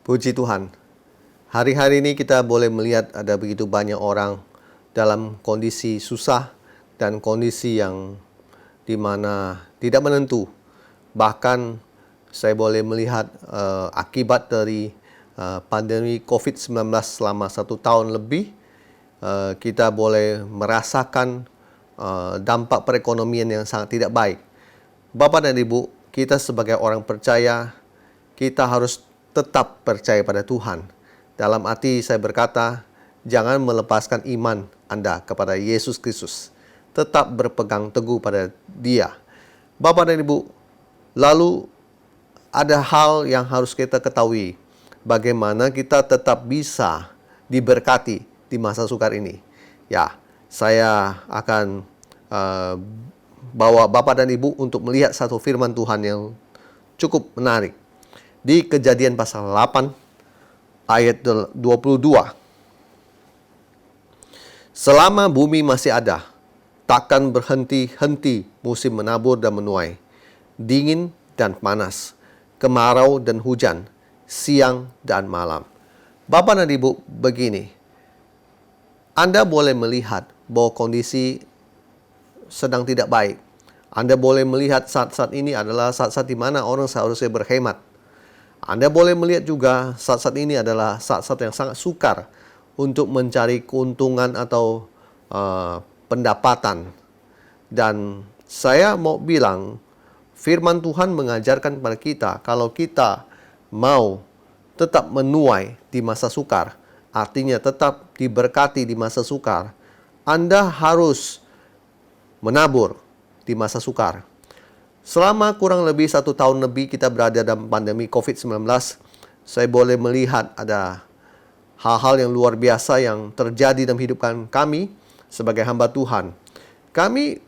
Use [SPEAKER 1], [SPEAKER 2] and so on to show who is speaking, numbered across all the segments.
[SPEAKER 1] Puji Tuhan. Hari-hari ini kita boleh melihat ada begitu banyak orang dalam kondisi susah dan kondisi yang di mana tidak menentu. Bahkan saya boleh melihat akibat dari pandemi COVID-19 selama 1 tahun lebih, kita boleh merasakan dampak perekonomian yang sangat tidak baik. Bapak dan Ibu, kita sebagai orang percaya, kita harus tetap percaya pada Tuhan. Dalam arti saya berkata, jangan melepaskan iman Anda kepada Yesus Kristus. Tetap berpegang teguh pada Dia. Bapak dan Ibu, lalu ada hal yang harus kita ketahui. Bagaimana kita tetap bisa diberkati di masa sukar ini. Ya, saya akan bawa Bapak dan Ibu untuk melihat satu firman Tuhan yang cukup menarik. Di Kejadian pasal 8 ayat 22. Selama bumi masih ada, takkan berhenti-henti musim menabur dan menuai, dingin dan panas, kemarau dan hujan, siang dan malam. Bapak dan Ibu, begini. Anda boleh melihat bahwa kondisi sedang tidak baik. Anda boleh melihat saat-saat ini adalah saat-saat di mana orang seharusnya berhemat. Anda boleh melihat juga saat-saat ini adalah saat-saat yang sangat sukar untuk mencari keuntungan atau pendapatan. Dan saya mau bilang, firman Tuhan mengajarkan kepada kita, kalau kita mau tetap menuai di masa sukar, artinya tetap diberkati di masa sukar, Anda harus menabur di masa sukar. Selama kurang lebih 1 tahun lebih kita berada dalam pandemi COVID-19, saya boleh melihat ada hal-hal yang luar biasa yang terjadi dalam hidup kami sebagai hamba Tuhan. Kami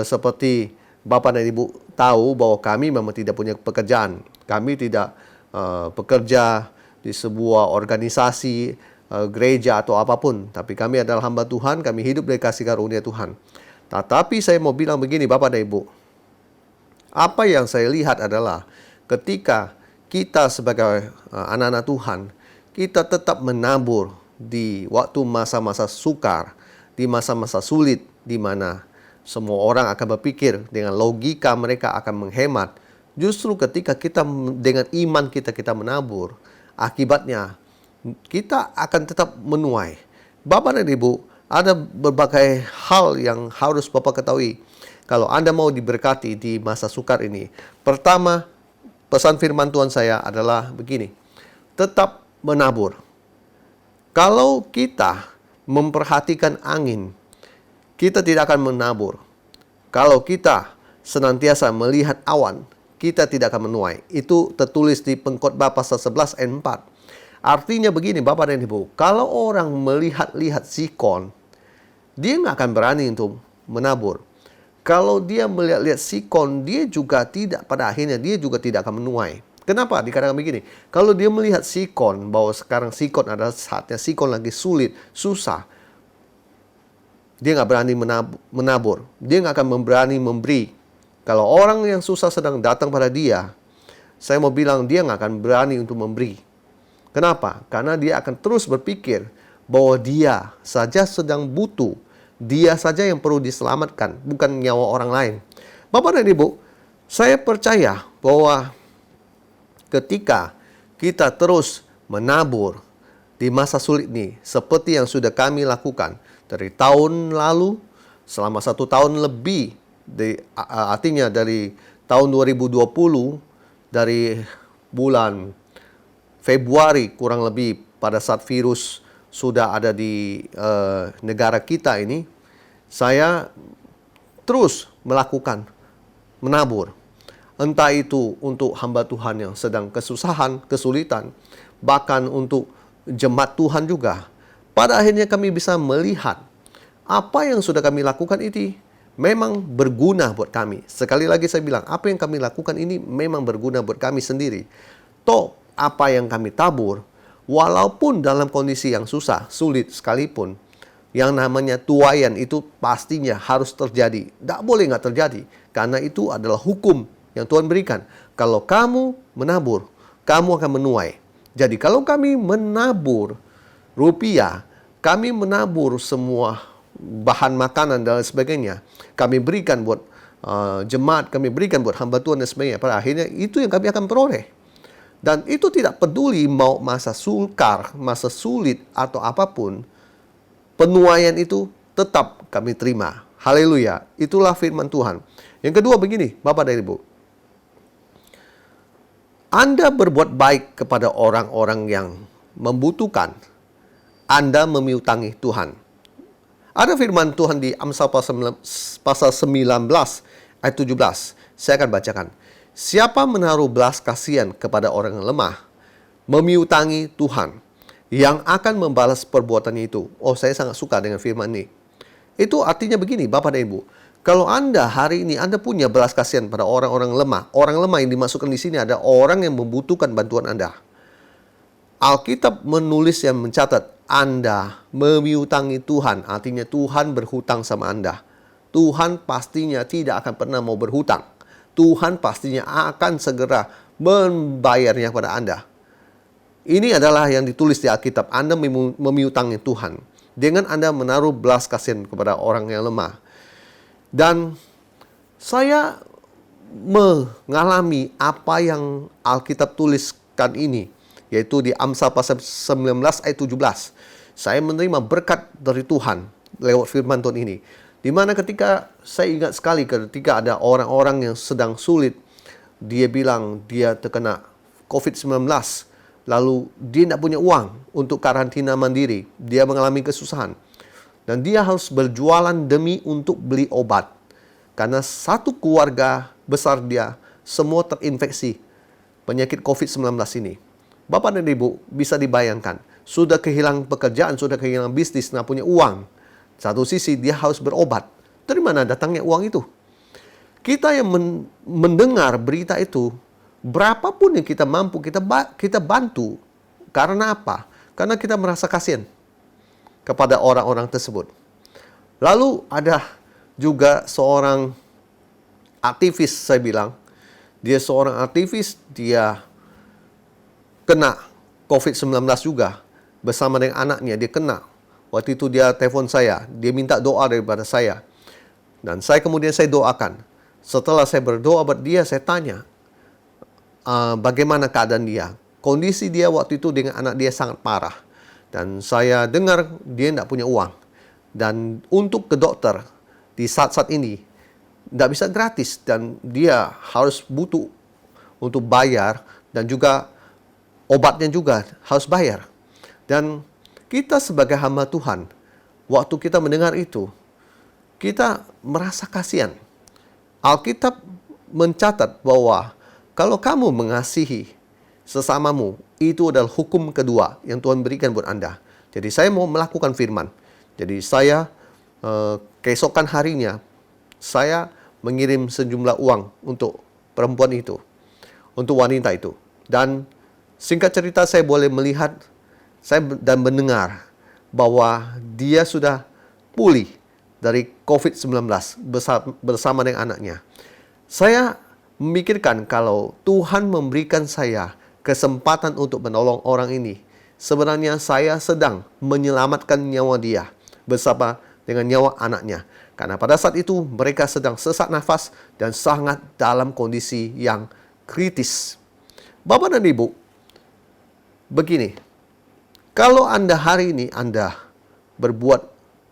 [SPEAKER 1] seperti Bapak dan Ibu tahu bahwa kami memang tidak punya pekerjaan. Kami tidak bekerja di sebuah organisasi, gereja atau apapun. Tapi kami adalah hamba Tuhan, kami hidup dari kasih karunia Tuhan. Tetapi saya mau bilang begini Bapak dan Ibu. Apa yang saya lihat adalah ketika kita sebagai anak-anak Tuhan, kita tetap menabur di waktu masa-masa sukar, di masa-masa sulit, di mana semua orang akan berpikir dengan logika mereka akan menghemat. Justru ketika kita dengan iman kita menabur, akibatnya kita akan tetap menuai. Bapak dan Ibu, ada berbagai hal yang harus Bapak ketahui. Kalau Anda mau diberkati di masa sukar ini, pertama, pesan firman Tuhan saya adalah begini, tetap menabur. Kalau kita memperhatikan angin, kita tidak akan menabur. Kalau kita senantiasa melihat awan, kita tidak akan menuai. Itu tertulis di Pengkhotbah pasal 11 ayat 4. Artinya begini Bapak dan Ibu, kalau orang melihat-lihat sikon, dia nggak akan berani untuk menabur. Kalau dia melihat-lihat sikon, dia juga tidak, pada akhirnya dia juga tidak akan menuai. Kenapa? Dikatakan begini, kalau dia melihat sikon, bahwa sekarang sikon adalah saatnya sikon lagi sulit, susah, dia nggak berani menabur. Dia nggak akan berani memberi. Kalau orang yang susah sedang datang pada dia, saya mau bilang dia nggak akan berani untuk memberi. Kenapa? Karena dia akan terus berpikir bahwa dia saja sedang butuh. Dia saja yang perlu diselamatkan, bukan nyawa orang lain. Bapak dan Ibu, saya percaya bahwa ketika kita terus menabur di masa sulit ini, seperti yang sudah kami lakukan dari tahun lalu, selama 1 tahun lebih, artinya dari tahun 2020, dari bulan Februari kurang lebih pada saat virus sudah ada di negara kita ini, saya terus melakukan menabur. Entah itu untuk hamba Tuhan yang sedang kesusahan, kesulitan, bahkan untuk jemaat Tuhan juga. Pada akhirnya kami bisa melihat apa yang sudah kami lakukan ini memang berguna buat kami. Sekali lagi saya bilang, apa yang kami lakukan ini memang berguna buat kami sendiri. Toh, apa yang kami tabur, walaupun dalam kondisi yang susah, sulit sekalipun, yang namanya tuaian itu pastinya harus terjadi. Tak boleh nggak terjadi, karena itu adalah hukum yang Tuhan berikan. Kalau kamu menabur, kamu akan menuai. Jadi kalau kami menabur rupiah, kami menabur semua bahan makanan dan sebagainya, kami berikan buat jemaat, kami berikan buat hamba Tuhan dan sebagainya, pada akhirnya itu yang kami akan peroleh. Dan itu tidak peduli mau masa sukar, masa sulit atau apapun, penuaian itu tetap kami terima. Haleluya. Itulah firman Tuhan. Yang kedua begini, Bapak dan Ibu. Anda berbuat baik kepada orang-orang yang membutuhkan, Anda memiutangi Tuhan. Ada firman Tuhan di Amsal pasal 19 ayat 17. Saya akan bacakan. Siapa menaruh belas kasihan kepada orang yang lemah, memiutangi Tuhan, yang akan membalas perbuatannya itu. Oh, saya sangat suka dengan firman ini. Itu artinya begini, Bapak dan Ibu. Kalau Anda hari ini Anda punya belas kasihan pada orang-orang lemah. Orang lemah yang dimasukkan di sini ada orang yang membutuhkan bantuan Anda. Alkitab menulis yang mencatat, Anda memiutangi Tuhan. Artinya Tuhan berhutang sama Anda. Tuhan pastinya tidak akan pernah mau berhutang. Tuhan pastinya akan segera membayarnya kepada Anda. Ini adalah yang ditulis di Alkitab. Anda memiutangi Tuhan dengan Anda menaruh belas kasihan kepada orang yang lemah. Dan saya mengalami apa yang Alkitab tuliskan ini, yaitu di Amsal pasal 19 ayat 17. Saya menerima berkat dari Tuhan lewat firman Tuhan ini. Di mana ketika saya ingat sekali ketika ada orang-orang yang sedang sulit, dia bilang dia terkena COVID-19, lalu dia tidak punya uang untuk karantina mandiri, dia mengalami kesusahan. Dan dia harus berjualan demi untuk beli obat. Karena satu keluarga besar dia semua terinfeksi penyakit COVID-19 ini. Bapak dan Ibu bisa dibayangkan, sudah kehilangan pekerjaan, sudah kehilangan bisnis, tidak punya uang. Satu sisi dia harus berobat. Dari mana datangnya uang itu? Kita yang mendengar berita itu, berapapun yang kita mampu, kita bantu. Karena apa? Karena kita merasa kasihan kepada orang-orang tersebut. Lalu ada juga seorang aktivis, saya bilang. Dia seorang aktivis, dia kena COVID-19 juga. Bersama dengan anaknya, dia kena. Waktu itu dia telepon saya, dia minta doa daripada saya. Dan kemudian saya doakan. Setelah saya berdoa buat dia, saya tanya, bagaimana keadaan dia. Kondisi dia waktu itu dengan anak dia sangat parah. Dan saya dengar dia tidak punya uang. Dan untuk ke dokter di saat-saat ini, tidak bisa gratis. Dan dia harus butuh untuk bayar. Dan juga obatnya juga harus bayar. Dan kita sebagai hamba Tuhan, waktu kita mendengar itu, kita merasa kasihan. Alkitab mencatat bahwa kalau kamu mengasihi sesamamu, itu adalah hukum kedua yang Tuhan berikan buat Anda. Jadi saya mau melakukan firman. Jadi saya keesokan harinya, saya mengirim sejumlah uang untuk perempuan itu, untuk wanita itu. Dan singkat cerita saya boleh melihat dan mendengar bahwa dia sudah pulih dari COVID-19 bersama dengan anaknya. Saya memikirkan kalau Tuhan memberikan saya kesempatan untuk menolong orang ini, sebenarnya saya sedang menyelamatkan nyawa dia bersama dengan nyawa anaknya. Karena pada saat itu mereka sedang sesak nafas dan sangat dalam kondisi yang kritis. Bapak dan Ibu, begini. Kalau Anda hari ini Anda berbuat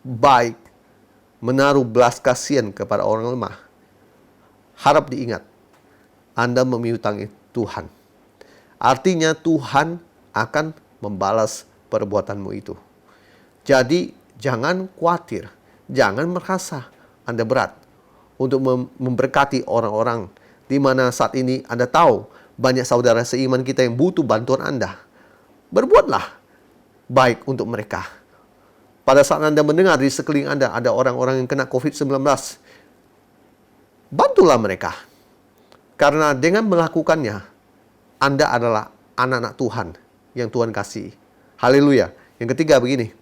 [SPEAKER 1] baik, menaruh belas kasihan kepada orang lemah, harap diingat, Anda memiutangi Tuhan. Artinya Tuhan akan membalas perbuatanmu itu. Jadi jangan khawatir, jangan merasa Anda berat untuk memberkati orang-orang di mana saat ini Anda tahu banyak saudara seiman kita yang butuh bantuan Anda. Berbuatlah baik untuk mereka. Pada saat Anda mendengar di sekeliling Anda ada orang-orang yang kena COVID-19, bantulah mereka. Karena dengan melakukannya, Anda adalah anak-anak Tuhan yang Tuhan kasih. Haleluya. Yang ketiga begini.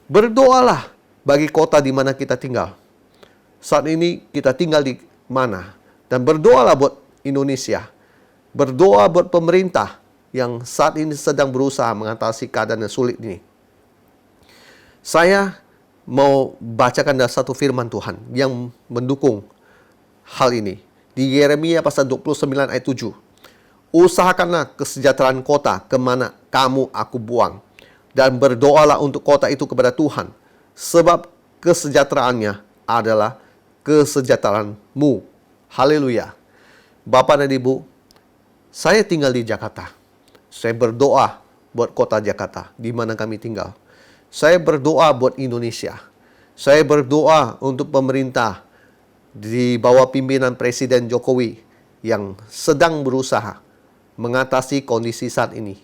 [SPEAKER 1] Berdoalah bagi kota di mana kita tinggal. Saat ini kita tinggal di mana? Dan berdoalah buat Indonesia. Berdoa buat pemerintah yang saat ini sedang berusaha mengatasi keadaan yang sulit ini. Saya mau bacakan satu firman Tuhan yang mendukung hal ini. Di Yeremia pasal 29 ayat 7. Usahakanlah kesejahteraan kota kemana kamu aku buang, dan berdoalah untuk kota itu kepada Tuhan, sebab kesejahteraannya adalah kesejahteraanmu. Haleluya. Bapak dan Ibu, saya tinggal di Jakarta. Saya berdoa buat kota Jakarta, di mana kami tinggal. Saya berdoa buat Indonesia. Saya berdoa untuk pemerintah di bawah pimpinan Presiden Jokowi yang sedang berusaha mengatasi kondisi saat ini.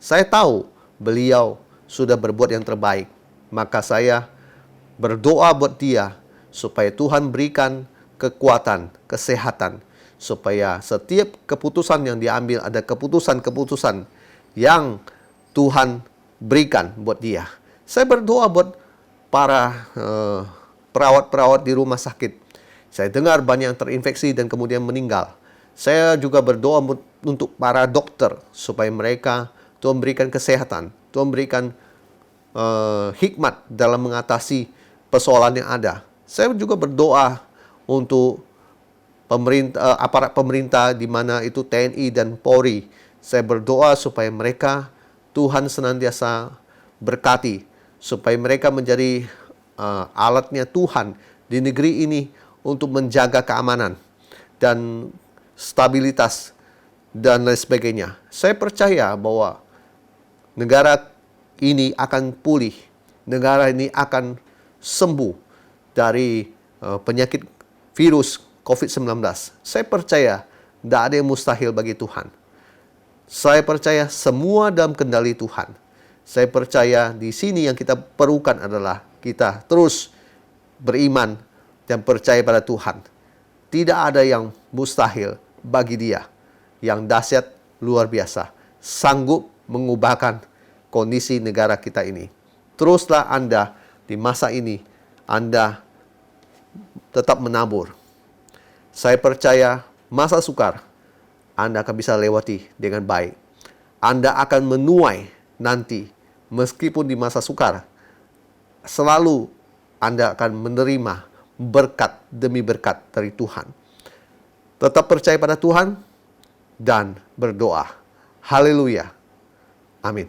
[SPEAKER 1] Saya tahu beliau sudah berbuat yang terbaik. Maka saya berdoa buat dia supaya Tuhan berikan kekuatan, kesehatan, supaya setiap keputusan yang diambil ada keputusan-keputusan yang Tuhan berikan buat dia. Saya berdoa buat para perawat-perawat di rumah sakit. Saya dengar banyak yang terinfeksi dan kemudian meninggal. Saya juga berdoa untuk para dokter supaya mereka Tuhan berikan kesehatan, Tuhan berikan hikmat dalam mengatasi persoalan yang ada. Saya juga berdoa untuk pemerintah, aparat pemerintah di mana itu TNI dan Polri. Saya berdoa supaya mereka Tuhan senantiasa berkati, supaya mereka menjadi alatnya Tuhan di negeri ini untuk menjaga keamanan dan stabilitas dan lain sebagainya. Saya percaya bahwa negara ini akan pulih, negara ini akan sembuh dari penyakit virus COVID-19. Saya percaya tidak ada yang mustahil bagi Tuhan. Saya percaya semua dalam kendali Tuhan. Saya percaya di sini yang kita perlukan adalah kita terus beriman dan percaya pada Tuhan. Tidak ada yang mustahil bagi Dia. Yang dahsyat luar biasa, sanggup mengubahkan kondisi negara kita ini. Teruslah Anda di masa ini, Anda tetap menabur. Saya percaya masa sukar Anda akan bisa lewati dengan baik. Anda akan menuai nanti, meskipun di masa sukar, selalu Anda akan menerima berkat demi berkat dari Tuhan. Tetap percaya pada Tuhan dan berdoa. Haleluya. Amin.